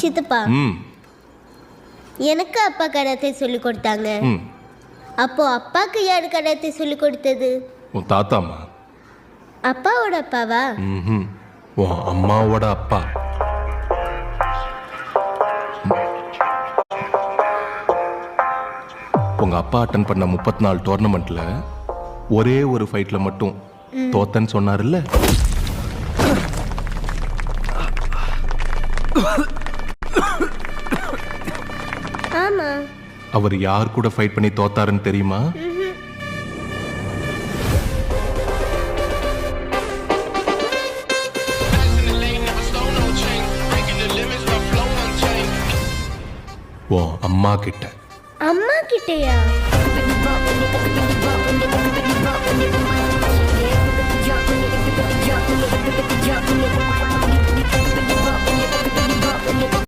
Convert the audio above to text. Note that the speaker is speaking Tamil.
சித்தப்பா, ம் எனக்கு அப்பா கராத்தே சொல்லி கொடுத்தாங்க. ம் அப்போ அப்பாக்கு யார் கராத்தே சொல்லி கொடுத்தது? உன் தாத்தாம்மா. அப்பாவோட அப்பாவா? ம் உன் அம்மாவோட அப்பா. உங்க அப்பா அட்டன் பண்ண 34 டோர்னமெண்ட்ல ஒரே ஒரு ஃபைட்ல மட்டும் தோத்தன்னு சொன்னார்ல. ஆமா. அவர் யார் கூட ஃபைட் பண்ணி தோத்தாருன்னு தெரியுமா? உன் அம்மா கிட்ட. அம்மா கிட்டயா?